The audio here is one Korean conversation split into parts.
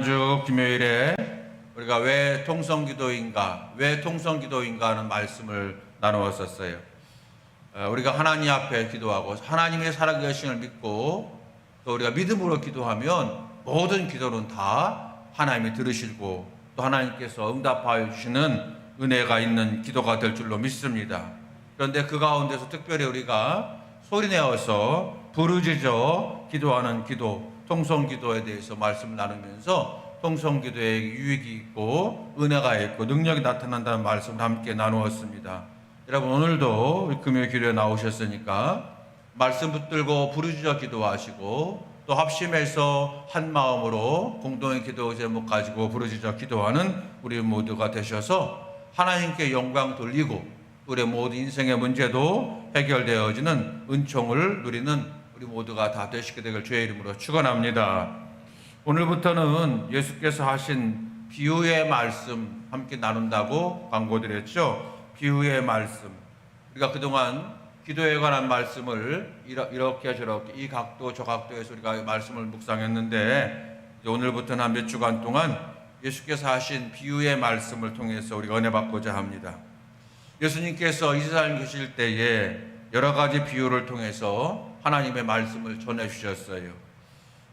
주 금요일에 우리가 왜 통성기도인가 하는 말씀을 나누었었어요. 우리가 하나님 앞에 기도하고 하나님의 살아계심을 믿고 또 우리가 믿음으로 기도하면 모든 기도는 다 하나님이 들으시고 또 하나님께서 응답하여 주시는 은혜가 있는 기도가 될 줄로 믿습니다. 그런데 그 가운데서 특별히 우리가 소리내어서 부르짖어 기도하는 기도, 통성기도에 대해서 말씀을 나누면서 통성기도에 유익이 있고 은혜가 있고 능력이 나타난다는 말씀을 함께 나누었습니다. 여러분, 오늘도 금요일 기도에 나오셨으니까 말씀 붙들고 부르짖어 기도하시고 또 합심해서 한 마음으로 공동의 기도 제목 가지고 부르짖어 기도하는 우리 모두가 되셔서 하나님께 영광 돌리고 우리의 모든 인생의 문제도 해결되어지는 은총을 누리는 우리 모두가 다 되시게 되길 주의 이름으로 축원합니다. 오늘부터는 예수께서 하신 비유의 말씀 함께 나눈다고 광고드렸죠. 비유의 말씀. 우리가 그동안 기도에 관한 말씀을 이렇게 저렇게 이 각도 저 각도에서 우리가 말씀을 묵상했는데 오늘부터는 한 몇 주간 동안 예수께서 하신 비유의 말씀을 통해서 우리가 은혜 받고자 합니다. 예수님께서 이 세상에 계실 때에 여러 가지 비유를 통해서 하나님의 말씀을 전해주셨어요.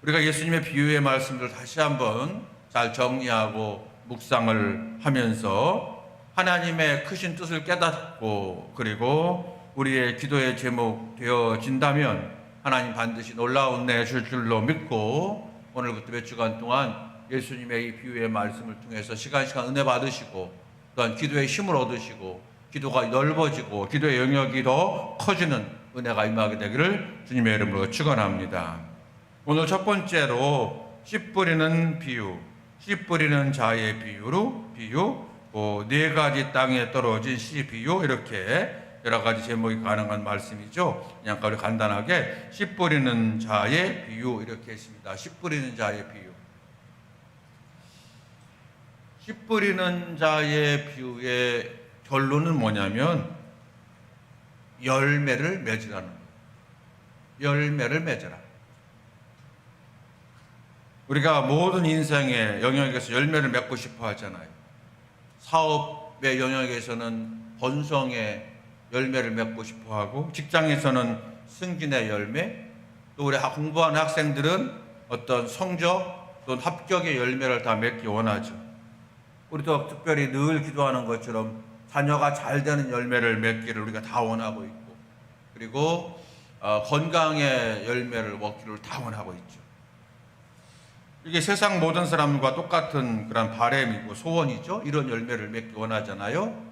우리가 예수님의 비유의 말씀을 다시 한번 잘 정리하고 묵상을 하면서 하나님의 크신 뜻을 깨닫고 그리고 우리의 기도의 제목 되어진다면 하나님 반드시 놀라운 은혜 줄 줄로 믿고 오늘부터 몇 주간 동안 예수님의 이 비유의 말씀을 통해서 시간 은혜 받으시고 또한 기도의 힘을 얻으시고 기도가 넓어지고 기도의 영역이 더 커지는 은혜가 임하게 되기를 주님의 이름으로 축원합니다. 오늘 첫 번째로 씨 뿌리는 비유, 씨 뿌리는 자의 비유, 네 가지 땅에 떨어진 씨 비유, 이렇게 여러 가지 제목이 가능한 말씀이죠. 그냥 간단하게 씨 뿌리는 자의 비유 이렇게 했습니다. 씨 뿌리는 자의 비유. 씨 뿌리는 자의 비유의 결론은 뭐냐면 열매를 맺으라는 거예요. 열매를 맺으라. 우리가 모든 인생의 영역에서 열매를 맺고 싶어 하잖아요. 사업의 영역에서는 번성의 열매를 맺고 싶어 하고 직장에서는 승진의 열매, 또 우리 공부하는 학생들은 어떤 성적 또는 합격의 열매를 다 맺기 원하죠. 우리도 특별히 늘 기도하는 것처럼 자녀가 잘 되는 열매를 맺기를 우리가 다 원하고 있고 그리고 건강의 열매를 먹기를 다 원하고 있죠. 이게 세상 모든 사람과 똑같은 그런 바람이고 소원이죠. 이런 열매를 맺기 원하잖아요.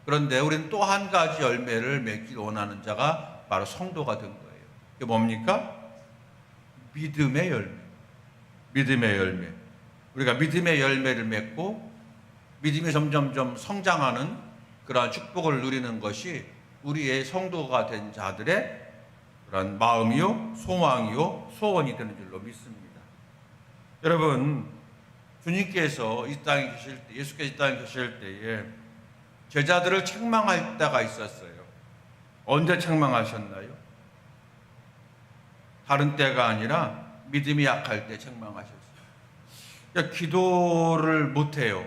그런데 우리는 또 한 가지 열매를 맺기를 원하는 자가 바로 성도가 된 거예요. 이게 뭡니까? 믿음의 열매. 믿음의 열매. 우리가 믿음의 열매를 맺고 믿음이 점점점 성장하는 그러한 축복을 누리는 것이 우리의 성도가 된 자들의 그런 마음이요, 소망이요, 소원이 되는 줄로 믿습니다. 여러분, 주님께서 이 땅에 계실 때, 예수께서 이 땅에 계실 때에 제자들을 책망할 때가 있었어요. 언제 책망하셨나요? 다른 때가 아니라 믿음이 약할 때 책망하셨어요. 그러니까 기도를 못해요.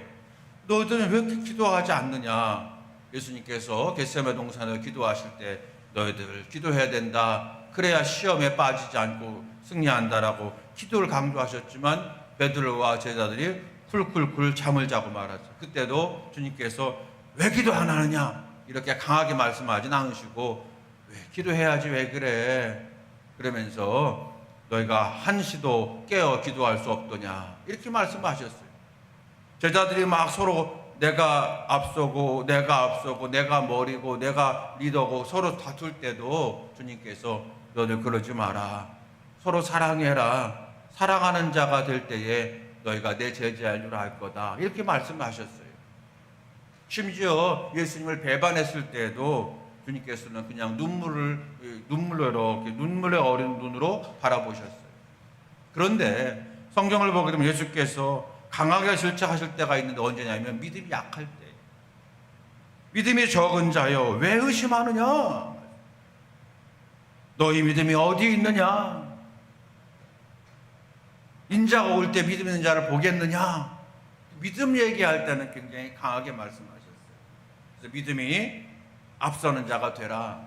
너희들은 왜 이렇게 기도하지 않느냐? 예수님께서 겟세마네 동산에서 기도하실 때 너희들 기도해야 된다. 그래야 시험에 빠지지 않고 승리한다라고 기도를 강조하셨지만 베드로와 제자들이 쿨쿨쿨 잠을 자고 말하죠. 그때도 주님께서 왜 기도 안 하느냐? 이렇게 강하게 말씀하진 않으시고 왜 기도해야지 왜 그래? 그러면서 너희가 한시도 깨어 기도할 수 없더냐? 이렇게 말씀하셨어요. 제자들이 막 서로 내가 앞서고 내가 머리고 내가 리더고 서로 다툴 때도 주님께서 너희들 그러지 마라. 서로 사랑해라. 사랑하는 자가 될 때에 너희가 내 제자인 줄 알 거다. 이렇게 말씀하셨어요. 심지어 예수님을 배반했을 때에도 주님께서는 그냥 눈물에 어린 눈으로 바라보셨어요. 그런데 성경을 보게 되면 예수께서 강하게 질책하실 때가 있는데 언제냐면 믿음이 약할 때. 믿음이 적은 자여 왜 의심하느냐? 너희 믿음이 어디 있느냐? 인자가 올 때 믿음 있는 자를 보겠느냐? 믿음 얘기할 때는 굉장히 강하게 말씀하셨어요. 그래서 믿음이 앞서는 자가 되라.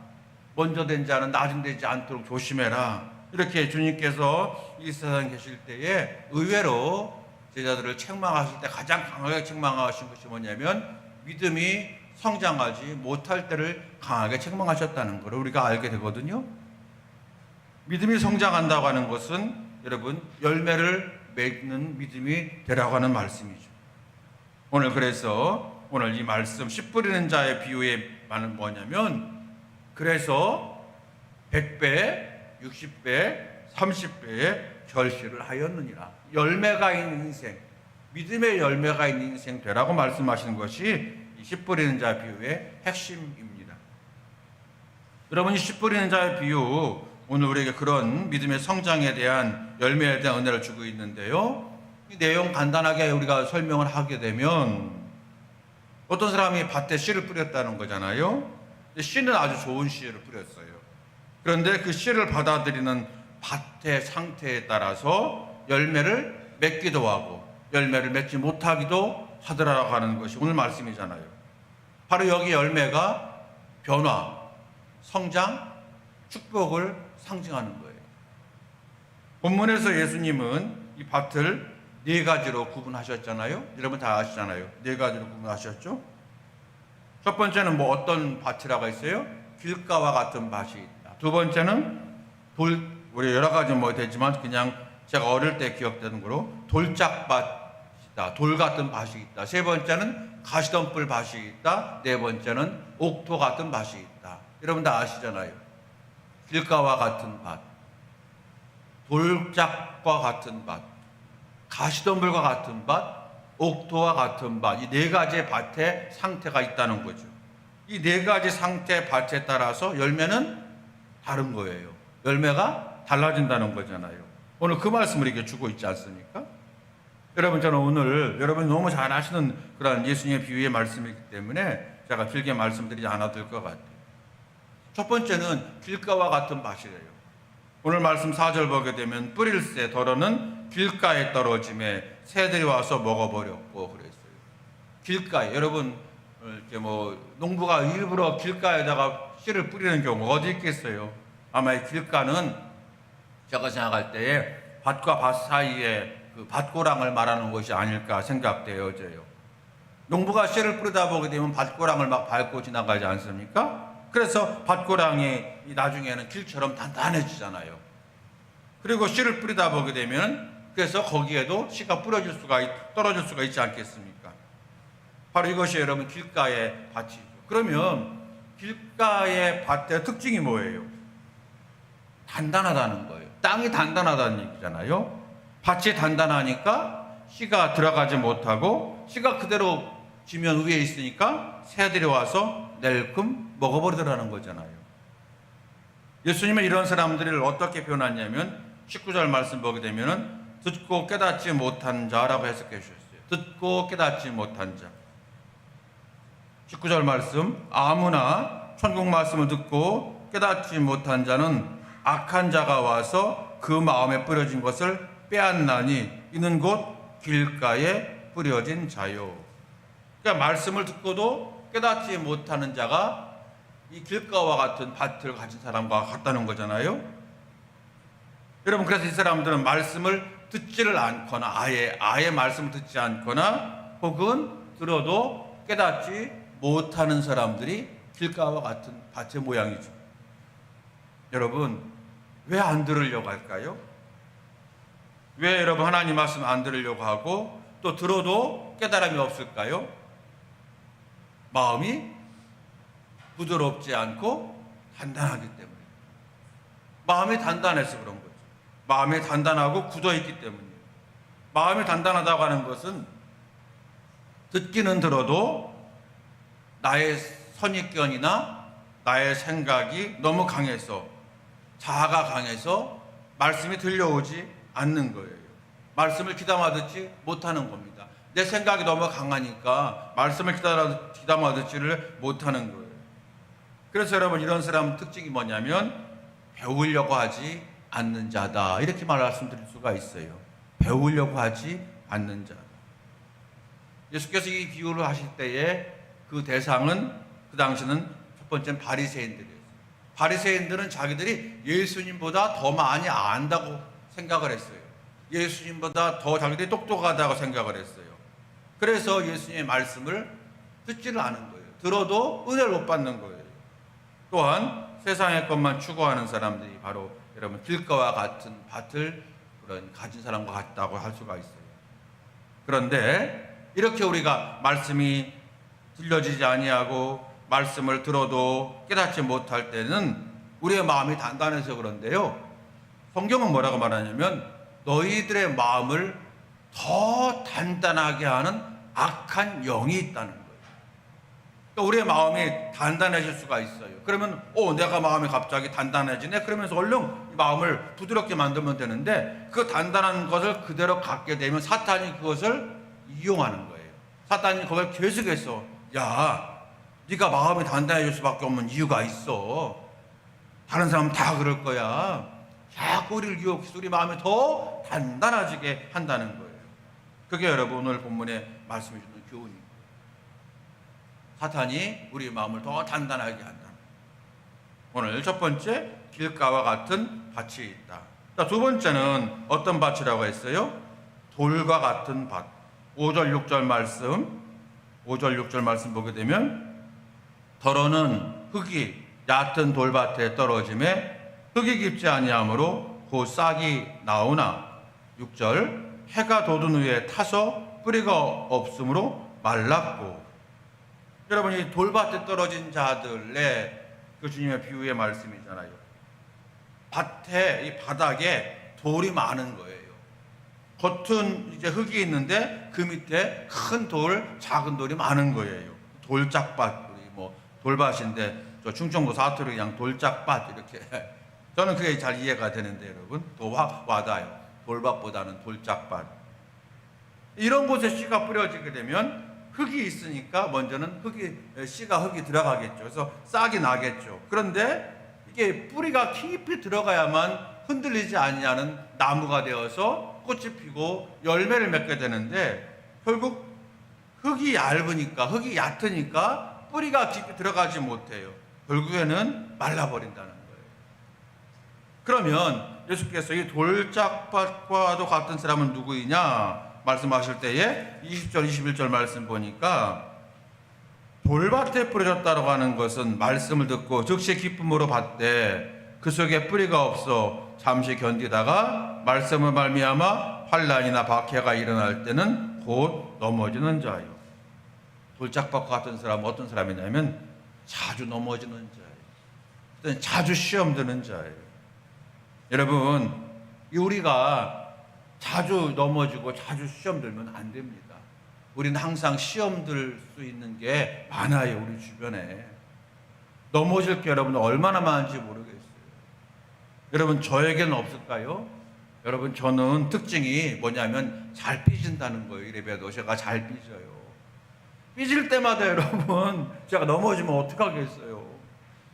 먼저 된 자는 나중되지 않도록 조심해라. 이렇게 주님께서 이 세상에 계실 때에 의외로 제자들을 책망하실 때 가장 강하게 책망하신 것이 뭐냐면 믿음이 성장하지 못할 때를 강하게 책망하셨다는 걸 우리가 알게 되거든요. 믿음이 성장한다고 하는 것은 여러분 열매를 맺는 믿음이 되라고 하는 말씀이죠. 오늘 그래서 오늘 이 말씀 씨 뿌리는 자의 비유의 말은 뭐냐면 그래서 100배, 60배, 30배의 결실을 하였느니라. 열매가 있는 인생, 믿음의 열매가 있는 인생 되라고 말씀하시는 것이 이 씨 뿌리는 자 비유의 핵심입니다. 여러분 이 씨 뿌리는 자의 비유 오늘 우리에게 그런 믿음의 성장에 대한 열매에 대한 은혜를 주고 있는데요. 이 내용 간단하게 우리가 설명을 하게 되면 어떤 사람이 밭에 씨를 뿌렸다는 거잖아요. 씨는 아주 좋은 씨를 뿌렸어요. 그런데 그 씨를 받아들이는 밭의 상태에 따라서 열매를 맺기도 하고 열매를 맺지 못하기도 하더라고 하는 것이 오늘 말씀이잖아요. 바로 여기 열매가 변화, 성장, 축복을 상징하는 거예요. 본문에서 예수님은 이 밭을 네 가지로 구분하셨잖아요. 여러분 다 아시잖아요. 네 가지로 구분하셨죠. 첫 번째는 뭐 어떤 밭이라고 했어요? 길가와 같은 밭이 있다. 두 번째는 우리 여러 가지 뭐 되지만 그냥 제가 어릴 때 기억되는 거로 돌짝밭이다. 돌 같은 밭이 있다. 세 번째는 가시덤불 밭이 있다. 네 번째는 옥토 같은 밭이 있다. 여러분 다 아시잖아요. 길가와 같은 밭, 돌짝과 같은 밭, 가시덤불과 같은 밭, 옥토와 같은 밭, 이 네 가지의 밭의 상태가 있다는 거죠. 이 네 가지 상태 밭에 따라서 열매는 다른 거예요. 열매가 달라진다는 거잖아요. 오늘 그 말씀을 이렇게 주고 있지 않습니까? 여러분 저는 오늘 여러분이 너무 잘 아시는 그런 예수님의 비유의 말씀이기 때문에 제가 길게 말씀드리지 않아도 될 것 같아요. 첫 번째는 길가와 같은 밭이래요. 오늘 말씀 4절 보게 되면 뿌릴새 덜어는 길가에 떨어짐에 새들이 와서 먹어버렸고 그랬어요. 길가에 여러분 이렇게 뭐 농부가 일부러 길가에다가 씨를 뿌리는 경우가 어디 있겠어요? 아마 이 길가는 제가 생각할 때에 밭과 밭 사이에 그 밭고랑을 말하는 것이 아닐까 생각되어져요. 농부가 씨를 뿌리다 보게 되면 밭고랑을 막 밟고 지나가지 않습니까? 그래서 밭고랑이 나중에는 길처럼 단단해지잖아요. 그리고 씨를 뿌리다 보게 되면 그래서 거기에도 씨가 떨어질 수가 있지 않겠습니까? 바로 이것이 여러분 길가의 밭이죠. 그러면 길가의 밭의 특징이 뭐예요? 단단하다는 거예요. 땅이 단단하다는 얘기잖아요. 밭이 단단하니까 씨가 들어가지 못하고 씨가 그대로 지면 위에 있으니까 새들이 와서 낼끔 먹어버리더라는 거잖아요. 예수님은 이런 사람들을 어떻게 표현하냐면 19절 말씀 보게 되면 듣고 깨닫지 못한 자라고 해석해 주셨어요. 듣고 깨닫지 못한 자. 19절 말씀 아무나 천국 말씀을 듣고 깨닫지 못한 자는 악한 자가 와서 그 마음에 뿌려진 것을 빼앗나니 이는 곧 길가에 뿌려진 자요. 그러니까 말씀을 듣고도 깨닫지 못하는 자가 이 길가와 같은 밭을 가진 사람과 같다는 거잖아요. 여러분 그래서 이 사람들은 말씀을 듣지를 않거나 아예 말씀을 듣지 않거나 혹은 들어도 깨닫지 못하는 사람들이 길가와 같은 밭의 모양이죠. 여러분 왜 안 들으려고 할까요? 왜 여러분 하나님 말씀 안 들으려고 하고 또 들어도 깨달음이 없을까요? 마음이 부드럽지 않고 단단하기 때문에. 마음이 단단해서 그런 거죠. 마음이 단단하고 굳어있기 때문이에요. 마음이 단단하다고 하는 것은 듣기는 들어도 나의 선입견이나 나의 생각이 너무 강해서 자아가 강해서 말씀이 들려오지 않는 거예요. 말씀을 귀담아 듣지 못하는 겁니다. 내 생각이 너무 강하니까 말씀을 귀담아 듣지를 못하는 거예요. 그래서 여러분 이런 사람 특징이 뭐냐면 배우려고 하지 않는 자다 이렇게 말씀드릴 수가 있어요. 배우려고 하지 않는 자. 예수께서 이 비유를 하실 때에 그 대상은 그 당시는 첫 번째는 바리새인들이었어요. 바리새인들은 자기들이 예수님보다 더 많이 안다고 생각을 했어요. 예수님보다 더 자기들이 똑똑하다고 생각을 했어요. 그래서 예수님의 말씀을 듣지를 않은 거예요. 들어도 은혜를 못 받는 거예요. 또한 세상의 것만 추구하는 사람들이 바로 여러분 길가와 같은 밭을 그런 가진 사람과 같다고 할 수가 있어요. 그런데 이렇게 우리가 말씀이 들려지지 아니하고 말씀을 들어도 깨닫지 못할 때는 우리의 마음이 단단해서 그런데요. 성경은 뭐라고 말하냐면 너희들의 마음을 더 단단하게 하는 악한 영이 있다는 거예요. 그러니까 우리의 마음이 단단해질 수가 있어요. 그러면 내가 마음이 갑자기 단단해지네. 그러면서 얼른 이 마음을 부드럽게 만들면 되는데 그 단단한 것을 그대로 갖게 되면 사탄이 그것을 이용하는 거예요. 사탄이 그걸 계속해서 네가 마음이 단단해질 수밖에 없는 이유가 있어. 다른 사람은 다 그럴 거야. 자꾸 우리를 유혹해서 우리 마음이 더 단단해지게 한다는 거예요. 그게 여러분 오늘 본문에 말씀해 주는 교훈입니다. 사탄이 우리 마음을 더 단단하게 한다. 오늘 첫 번째, 길가와 같은 밭이 있다. 자, 두 번째는 어떤 밭이라고 했어요? 돌과 같은 밭. 5절 6절 말씀 보게 되면 더러는 흙이 얕은 돌밭에 떨어짐에 흙이 깊지 아니하므로 곧 싹이 나오나 6절 해가 돋은 후에 타서 뿌리가 없으므로 말랐고. 여러분 이 돌밭에 떨어진 자들의 그 주님의 비유의 말씀이잖아요. 밭에 이 바닥에 돌이 많은 거예요. 겉은 이제 흙이 있는데 그 밑에 큰 돌, 작은 돌이 많은 거예요. 돌짝밭, 돌밭인데 저 충청도 사투리 그냥 돌짝밭 이렇게. 저는 그게 잘 이해가 되는데 여러분 더 와닿아요. 돌밭보다는 돌짝밭. 이런 곳에 씨가 뿌려지게 되면 흙이 있으니까 먼저는 씨가 흙이 들어가겠죠. 그래서 싹이 나겠죠. 그런데 이게 뿌리가 깊이 들어가야만 흔들리지 않냐는 나무가 되어서 꽃이 피고 열매를 맺게 되는데 결국 흙이 얕으니까 뿌리가 깊이 들어가지 못해요. 결국에는 말라버린다는 거예요. 그러면 예수께서 이 돌짝밭과도 같은 사람은 누구이냐 말씀하실 때에 20절 21절 말씀 보니까 돌밭에 뿌려졌다고 하는 것은 말씀을 듣고 즉시 기쁨으로 받되 그 속에 뿌리가 없어 잠시 견디다가 말씀을 말미암아 환난이나 박해가 일어날 때는 곧 넘어지는 자예요. 돌짝밭과 같은 사람은 어떤 사람이냐면 자주 넘어지는 자예요. 자주 시험 드는 자예요. 여러분 우리가 자주 넘어지고 자주 시험 들면 안 됩니다. 우리는 항상 시험 들 수 있는 게 많아요. 우리 주변에 넘어질 게 여러분 얼마나 많은지 모르겠어요. 여러분 저에게는 없을까요? 여러분 저는 특징이 뭐냐면 잘 삐진다는 거예요. 이래봬도 제가 잘 삐져요. 삐질 때마다 여러분 제가 넘어지면 어떡하겠어요.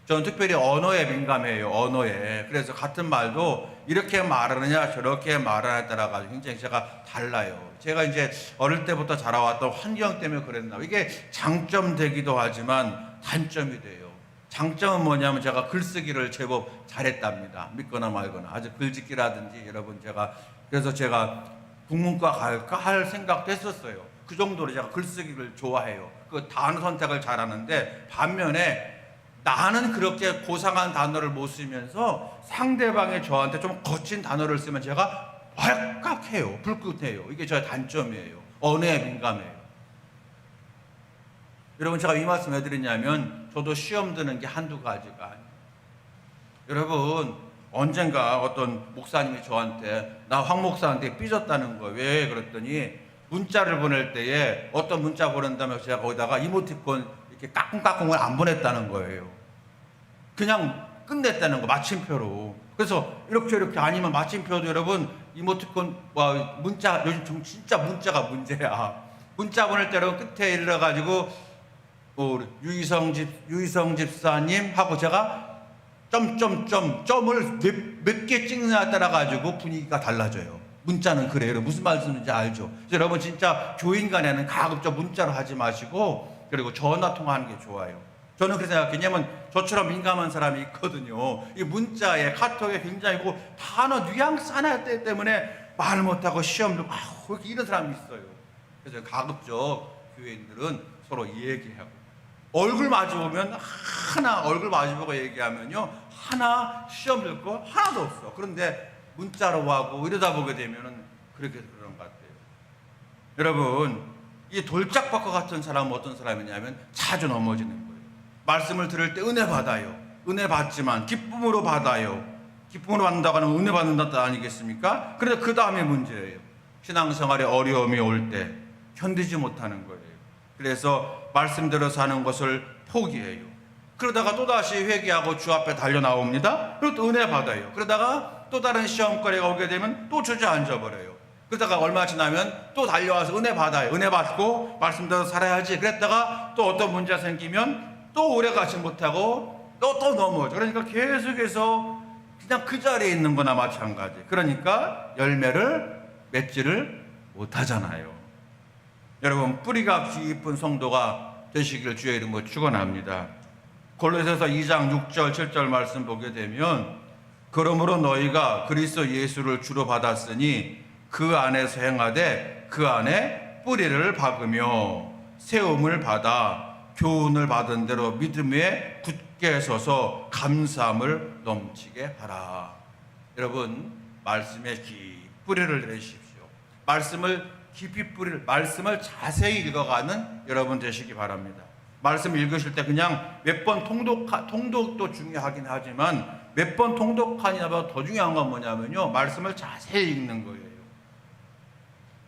저는 특별히 언어에 민감해요. 언어에. 그래서 같은 말도 이렇게 말하느냐 저렇게 말하느냐에 따라 가지고 굉장히 제가 달라요. 제가 이제 어릴 때부터 자라왔던 환경 때문에 그랬나. 이게 장점 되기도 하지만 단점이 돼요. 장점은 뭐냐면 제가 글쓰기를 제법 잘했답니다. 믿거나 말거나. 아주 글짓기라든지 여러분 그래서 제가 국문과 갈까 할 생각도 했었어요. 그 정도로 제가 글쓰기를 좋아해요. 그 단어 선택을 잘하는데 반면에 나는 그렇게 고상한 단어를 못 쓰면서 상대방이 저한테 좀 거친 단어를 쓰면 제가 왈칵해요. 불긋해요. 이게 저의 단점이에요. 언어에 민감해요. 여러분 제가 이 말씀 왜 드리냐면 저도 시험 드는 게 한두 가지가 아니에요. 여러분 언젠가 어떤 목사님이 저한테 나 황 목사한테 삐졌다는 거예요. 왜 그랬더니 문자를 보낼 때에 어떤 문자 보낸다면 제가 거기다가 이모티콘 이렇게 까꿍까꿍을 안 보냈다는 거예요. 그냥 끝냈다는 거 마침표로. 그래서 이렇게 아니면 마침표도 여러분 이모티콘 문자 요즘 진짜 문자가 문제야. 문자 보낼 때 여러분 끝에 일러가지고 유희성 집사님 하고 제가 점을 몇 개 찍느냐에 따라 가지고 분위기가 달라져요. 문자는 그래요. 무슨 말씀인지 알죠? 여러분 진짜 교인 간에는 가급적 문자로 하지 마시고 그리고 전화 통화하는 게 좋아요. 저는 그렇게 생각해요. 왜냐면 저처럼 민감한 사람이 있거든요. 이 문자에 카톡에 굉장히 그 단어 뉘앙스 하나 때문에 말을 못하고 시험도 왜 이런 사람이 있어요. 그래서 가급적 교인들은 서로 얘기하고 얼굴 마주보면 하나 얼굴 마주보고 얘기하면요 하나 시험 들 거 하나도 없어. 그런데 문자로 하고 이러다 보게 되면은 그렇게 그런 것 같아요. 여러분 이 돌짝밭과 같은 사람은 어떤 사람이냐면 자주 넘어지는 거예요. 말씀을 들을 때 은혜 받아요. 은혜 받지만 기쁨으로 받아요. 기쁨으로 받는다고 하면 은혜 받는다 아니겠습니까? 그런데 그 다음에 문제예요. 신앙생활에 어려움이 올 때 견디지 못하는 거예요. 그래서 말씀대로 사는 것을 포기해요. 그러다가 또다시 회개하고 주 앞에 달려 나옵니다. 그리고 또 은혜 받아요. 그러다가 또 다른 시험거리가 오게 되면 또 주저앉아 버려요. 그러다가 얼마 지나면 또 달려와서 은혜 받아요. 은혜 받고 말씀대로 살아야지. 그랬다가 또 어떤 문제가 생기면 또 오래 가지 못하고 또 넘어져. 그러니까 계속해서 그냥 그 자리에 있는 거나 마찬가지. 그러니까 열매를 맺지를 못하잖아요. 여러분 뿌리가 깊은 성도가 되시기를 주의 이름으로 축원합니다. 골로새서 2장 6절 7절 말씀 보게 되면 그러므로 너희가 그리스도 예수를 주로 받았으니 그 안에서 행하되 그 안에 뿌리를 박으며 세움을 받아 교훈을 받은 대로 믿음에 굳게 서서 감사함을 넘치게 하라. 여러분 말씀에 깊이 뿌리를 내리십시오. 말씀을 자세히 읽어가는 여러분 되시기 바랍니다. 말씀 읽으실 때 그냥 몇 번 통독도 중요하긴 하지만 몇 번 통독하냐보다 더 중요한 건 뭐냐면요 말씀을 자세히 읽는 거예요.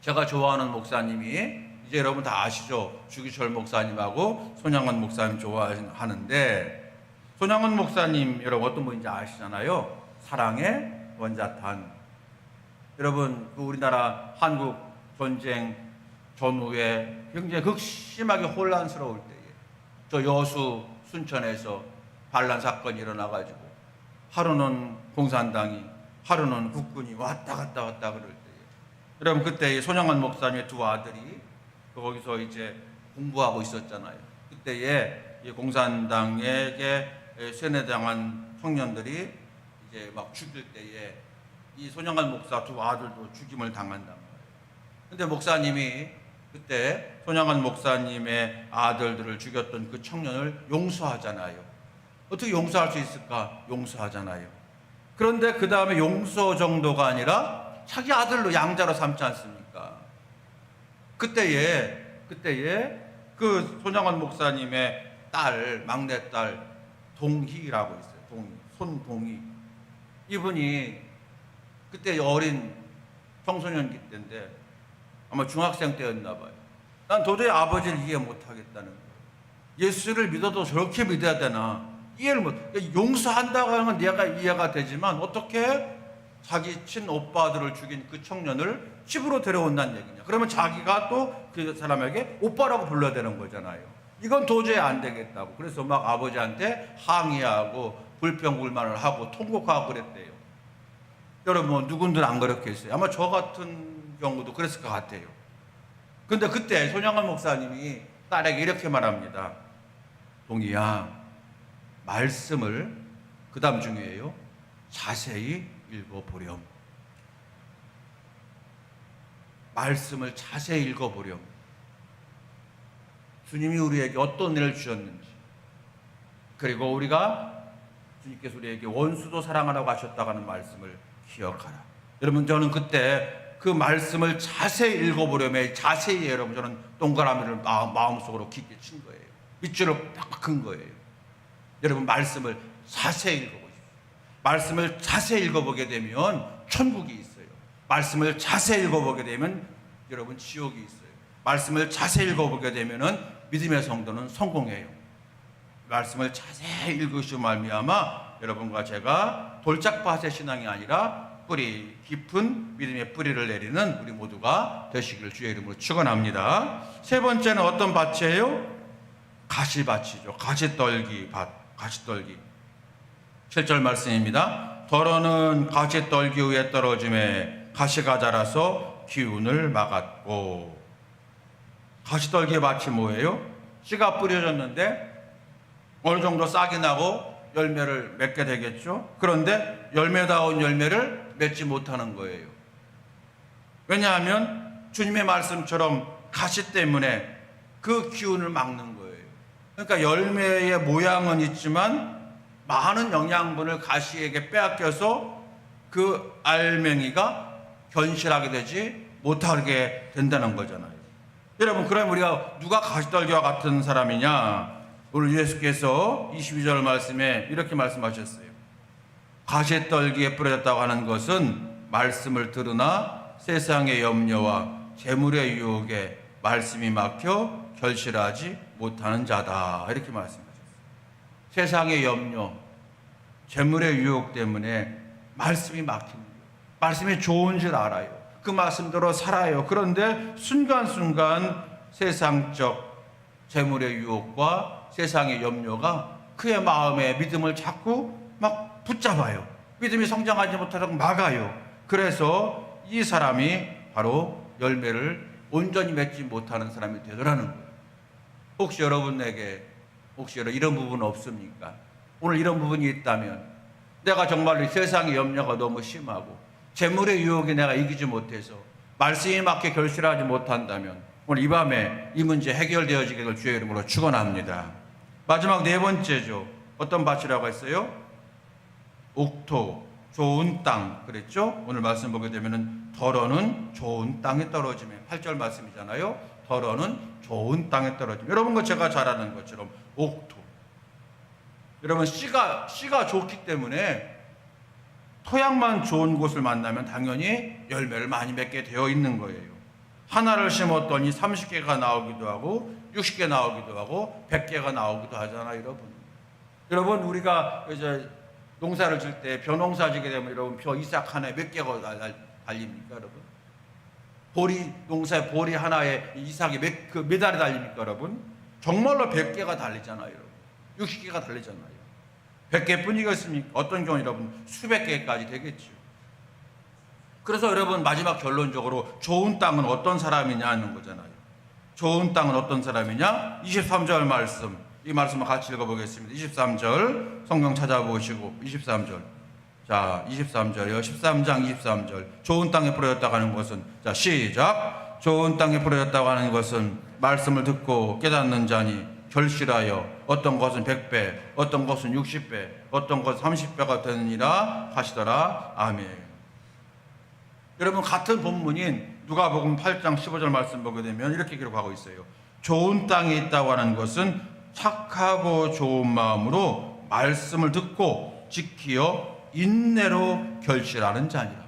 제가 좋아하는 목사님이 이제 여러분 다 아시죠? 주기철 목사님하고 손양원 목사님 좋아하는데 손양원 목사님 여러분 어떤 분인지 아시잖아요. 사랑의 원자탄. 여러분 그 우리나라 한국 전쟁 전후에 굉장히 극심하게 혼란스러울 때에 저 여수 순천에서 반란 사건이 일어나가지고 하루는 공산당이 하루는 국군이 왔다 갔다 그럴 때에 여러분 그때 손양원 목사님의 두 아들이 거기서 이제 공부하고 있었잖아요. 그때에 공산당에게 세뇌당한 청년들이 이제 막 죽일 때에 이 손양원 목사 두 아들도 죽임을 당한단 말이에요. 근데 목사님이 그때 손양원 목사님의 아들들을 죽였던 그 청년을 용서하잖아요. 어떻게 용서할 수 있을까? 용서하잖아요. 그런데 그 다음에 용서 정도가 아니라 자기 아들로 양자로 삼지 않습니까? 그때에 그 손양원 목사님의 딸, 막내딸 동희라고 있어요. 손동희. 이분이 그때 어린 청소년기 때인데 아마 중학생 때였나 봐요. 난 도저히 아버지를 이해 못하겠다는 거예요. 예수를 믿어도 저렇게 믿어야 되나 이해를 못. 용서한다고 하는 건 내가 이해가 되지만 어떻게 자기 친오빠들을 죽인 그 청년을 집으로 데려온다는 얘기냐. 그러면 자기가 또 그 사람에게 오빠라고 불러야 되는 거잖아요. 이건 도저히 안 되겠다고. 그래서 막 아버지한테 항의하고 불평불만을 하고 통곡하고 그랬대요. 여러분 누군들 안 그렇겠어요? 아마 저 같은 경우도 그랬을 것 같아요. 근데 그때 손양원 목사님이 딸에게 이렇게 말합니다. 동희야, 말씀을 그 다음 중요해요. 자세히 읽어보렴. 말씀을 자세히 읽어보렴. 주님이 우리에게 어떤 일을 주셨는지, 그리고 우리가 주님께서 우리에게 원수도 사랑하라고 하셨다고 하는 말씀을 기억하라. 여러분 저는 그때 그 말씀을 자세히 읽어보려면 자세히 여러분 저는 동그라미를 마음속으로 깊게 친 거예요. 밑줄을 팍팍 큰 거예요. 여러분 말씀을 자세히 읽어보십시오. 말씀을 자세히 읽어보게 되면 천국이 있어요. 말씀을 자세히 읽어보게 되면 여러분 지옥이 있어요. 말씀을 자세히 읽어보게 되면은 믿음의 성도는 성공해요. 말씀을 자세히 읽으시고 말미암아 여러분과 제가 돌짝밭의 신앙이 아니라 뿌리 깊은 믿음의 뿌리를 내리는 우리 모두가 되시기를 주의 이름으로 축원합니다. 세 번째는 어떤 밭이에요? 가시밭이죠. 가시떨기 밭, 가시떨기. 7절 말씀입니다. 더러는 가시떨기 위에 떨어짐에 가시가 자라서 기운을 막았고. 가시떨기의 밭이 뭐예요? 씨가 뿌려졌는데 어느 정도 싹이 나고 열매를 맺게 되겠죠. 그런데 열매다운 열매를 맺지 못하는 거예요. 왜냐하면 주님의 말씀처럼 가시 때문에 그 기운을 막는 거예요. 그러니까 열매의 모양은 있지만 많은 영양분을 가시에게 빼앗겨서 그 알맹이가 견실하게 되지 못하게 된다는 거잖아요. 여러분, 그럼 우리가 누가 가시떨기와 같은 사람이냐? 오늘 예수께서 22절 말씀에 이렇게 말씀하셨어요. 가시떨기에 뿌려졌다고 하는 것은 말씀을 들으나 세상의 염려와 재물의 유혹에 말씀이 막혀 결실하지 못하는 자다. 이렇게 말씀하셨어요. 세상의 염려, 재물의 유혹 때문에 말씀이 막히는 거예요. 말씀이 좋은 줄 알아요. 그 말씀대로 살아요. 그런데 순간순간 세상적 재물의 유혹과 세상의 염려가 그의 마음에 믿음을 자꾸 막 붙잡아요. 믿음이 성장하지 못하도록 막아요. 그래서 이 사람이 바로 열매를 온전히 맺지 못하는 사람이 되더라는 거예요. 혹시 여러분에게 이런 부분 없습니까? 오늘 이런 부분이 있다면, 내가 정말로 세상의 염려가 너무 심하고 재물의 유혹에 내가 이기지 못해서 말씀이 맞게 결실하지 못한다면 오늘 이 밤에 이 문제 해결되어지기를 주의 이름으로 축원합니다. 마지막 네 번째죠. 어떤 밭이라고 했어요? 옥토, 좋은 땅 그랬죠? 오늘 말씀 보게 되면은 덜어는 좋은 땅에 떨어지면 8절 말씀이잖아요. 덜어는 좋은 땅에 떨어지면, 여러분과 제가 잘 아는 것처럼 옥토, 여러분 씨가 좋기 때문에 토양만 좋은 곳을 만나면 당연히 열매를 많이 맺게 되어 있는 거예요. 하나를 심었더니 30개가 나오기도 하고 60개 나오기도 하고 100개가 나오기도 하잖아요, 여러분. 여러분, 우리가 이제 농사를 질 때 벼농사 지게 되면 여러분 벼 이삭 하나에 몇 개가 달립니까, 여러분? 농사의 보리 하나에 이삭이 몇 알이 달립니까, 여러분? 정말로 100개가 달리잖아요, 여러분. 60개가 달리잖아요. 100개 뿐이겠습니까? 어떤 경우 여러분 수백 개까지 되겠죠. 그래서 여러분 마지막 결론적으로 좋은 땅은 어떤 사람이냐 하는 거잖아요. 좋은 땅은 어떤 사람이냐? 23절 말씀, 이 말씀을 같이 읽어보겠습니다. 23절 성경 찾아보시고 23절. 자, 23절이요. 13장 23절. 좋은 땅에 뿌려졌다고 하는 것은, 자, 시작. 좋은 땅에 뿌려졌다고 하는 것은 말씀을 듣고 깨닫는 자니 결실하여 어떤 것은 100배, 어떤 것은 60배, 어떤 것은 30배가 되느니라 하시더라. 아멘. 여러분, 같은 본문인 누가복음 8장 15절 말씀 보게 되면 이렇게 기록하고 있어요. 좋은 땅에 있다고 하는 것은 착하고 좋은 마음으로 말씀을 듣고 지키어 인내로 결실하는 자니라.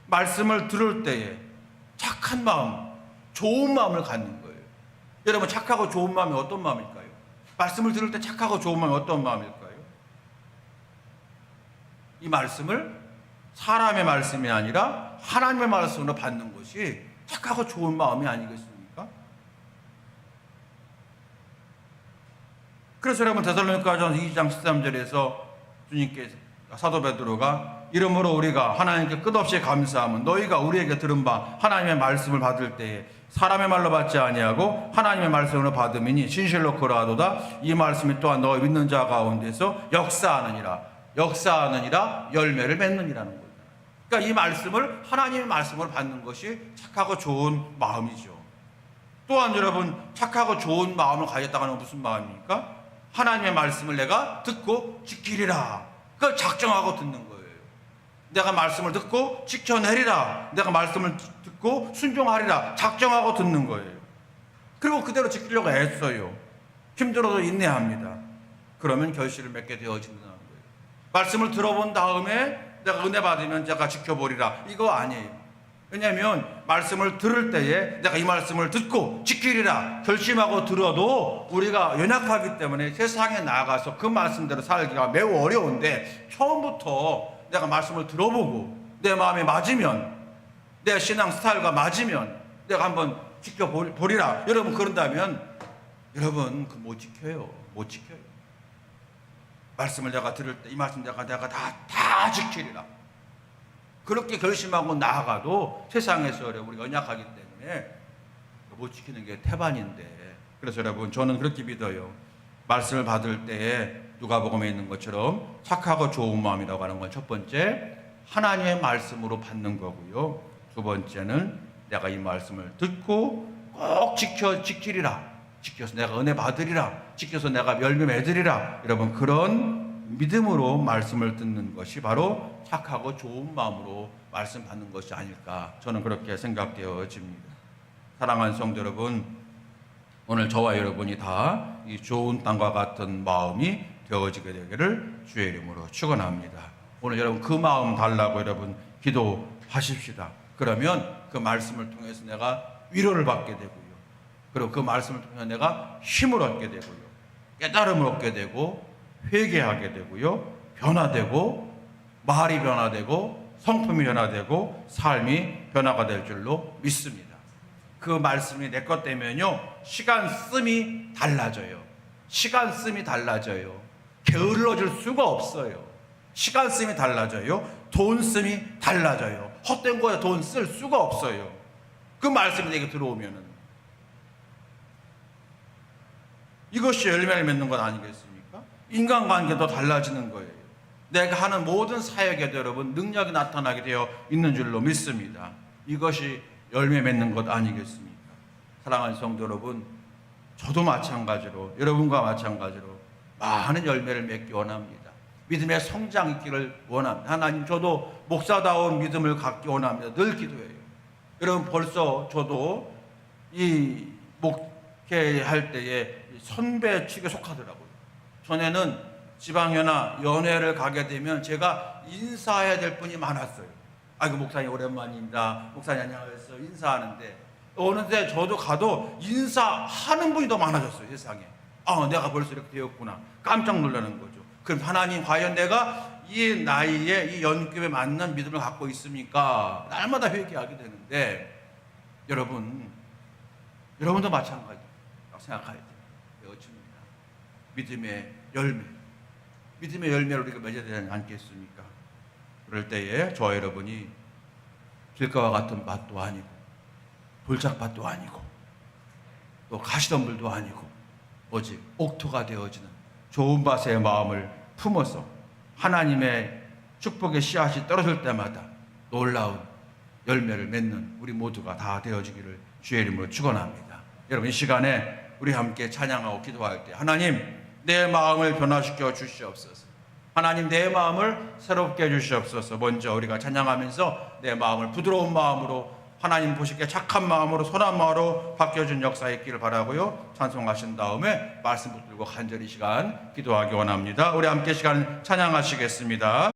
말씀을 들을 때에 착한 마음, 좋은 마음을 갖는 거예요. 여러분, 착하고 좋은 마음이 어떤 마음일까요? 말씀을 들을 때 착하고 좋은 마음이 어떤 마음일까요? 이 말씀을 사람의 말씀이 아니라 하나님의 말씀으로 받는 것이 착하고 좋은 마음이 아니겠습니까? 그래서 여러분, 데살로니가전서 2장 13절에서 주님께서, 사도 베드로가 이러므로 우리가 하나님께 끝없이 감사함은 너희가 우리에게 들은 바 하나님의 말씀을 받을 때에 사람의 말로 받지 아니하고 하나님의 말씀으로 받음이니 진실로 그러하도다. 이 말씀이 또한 너희 믿는 자 가운데서 역사하느니라 열매를 맺느니라는 거예요. 그러니까 이 말씀을 하나님의 말씀으로 받는 것이 착하고 좋은 마음이죠. 또한 여러분, 착하고 좋은 마음을 가졌다고 하는 건 무슨 마음입니까? 하나님의 말씀을 내가 듣고 지키리라. 그걸 작정하고 듣는 거예요. 내가 말씀을 듣고 지켜내리라. 내가 말씀을 듣고 순종하리라. 작정하고 듣는 거예요. 그리고 그대로 지키려고 애써요. 힘들어도 인내합니다. 그러면 결실을 맺게 되어진다는 거예요. 말씀을 들어본 다음에 내가 은혜 받으면 제가 지켜보리라. 이거 아니에요. 왜냐하면 말씀을 들을 때에 내가 이 말씀을 듣고 지키리라 결심하고 들어도 우리가 연약하기 때문에 세상에 나가서 그 말씀대로 살기가 매우 어려운데, 처음부터 내가 말씀을 들어보고 내 마음에 맞으면, 내 신앙 스타일과 맞으면 내가 한번 지켜보리라. 여러분, 그런다면 여러분 못 지켜요. 말씀을 내가 들을 때 이 말씀 내가 다 지키리라. 그렇게 결심하고 나아가도 세상에서 우리가 연약하기 때문에 못 지키는 게 태반인데, 그래서 여러분 저는 그렇게 믿어요. 말씀을 받을 때에 누가복음에 있는 것처럼 착하고 좋은 마음이라고 하는 건 첫 번째 하나님의 말씀으로 받는 거고요. 두 번째는 내가 이 말씀을 듣고 꼭 지키리라. 지켜서 내가 은혜 받으리라. 지켜서 내가 열매 맺으리라. 여러분 그런 믿음으로 말씀을 듣는 것이 바로 착하고 좋은 마음으로 말씀 받는 것이 아닐까, 저는 그렇게 생각되어집니다. 사랑하는 성도 여러분, 오늘 저와 여러분이 다 이 좋은 땅과 같은 마음이 되어지게 되기를 주의 이름으로 축원합니다. 오늘 여러분 그 마음 달라고 여러분 기도하십시다. 그러면 그 말씀을 통해서 내가 위로를 받게 되고요. 그리고 그 말씀을 통해서 내가 힘을 얻게 되고요. 깨달음을 얻게 되고 회개하게 되고요. 변화되고 말이 변화되고 성품이 변화되고 삶이 변화가 될 줄로 믿습니다. 그 말씀이 내 것 되면요, 시간 씀이 달라져요. 시간 씀이 달라져요. 게을러질 수가 없어요. 시간 씀이 달라져요. 돈 씀이 달라져요. 헛된 거에 돈 쓸 수가 없어요. 그 말씀이 내게 들어오면은 이것이 열매를 맺는 것 아니겠습니까? 인간관계도 달라지는 거예요. 내가 하는 모든 사역에도 여러분 능력이 나타나게 되어 있는 줄로 믿습니다. 이것이 열매 맺는 것 아니겠습니까? 사랑하는 성도 여러분, 저도 마찬가지로 여러분과 마찬가지로 많은 열매를 맺기 원합니다. 믿음의 성장 있기를 원합니다. 하나님, 저도 목사다운 믿음을 갖기 원합니다. 늘 기도해요. 여러분, 벌써 저도 이 목회할 때에 선배 측에 속하더라고요. 전에는 지방회나 연회를 가게 되면 제가 인사해야 될 분이 많았어요. 아이고, 목사님 오랜만입니다. 목사님 안녕하세요. 인사하는데 어느새 저도 가도 인사하는 분이 더 많아졌어요. 세상에. 내가 벌써 이렇게 되었구나. 깜짝 놀라는 거죠. 그럼 하나님, 과연 내가 이 나이에 이 연급에 맞는 믿음을 갖고 있습니까? 날마다 회개하게 되는데, 여러분도 마찬가지라고 생각해야 돼요. 어찌입니다. 믿음의 열매를 우리가 맺어야 되지 않겠습니까? 그럴 때에 저와 여러분이 길가와 같은 밭도 아니고 돌짝밭도 아니고 또 가시덤불도 아니고 오직 옥토가 되어지는 좋은 밭의 마음을 품어서 하나님의 축복의 씨앗이 떨어질 때마다 놀라운 열매를 맺는 우리 모두가 다 되어지기를 주의 이름으로 축원합니다. 여러분, 이 시간에 우리 함께 찬양하고 기도할 때, 하나님, 내 마음을 변화시켜 주시옵소서. 하나님, 내 마음을 새롭게 해주시옵소서. 먼저 우리가 찬양하면서 내 마음을 부드러운 마음으로, 하나님 보시기에 착한 마음으로, 선한 마음으로 바뀌어준 역사에 있기를 바라고요. 찬송하신 다음에 말씀 붙들고 간절히 시간 기도하기 원합니다. 우리 함께 시간 찬양하시겠습니다.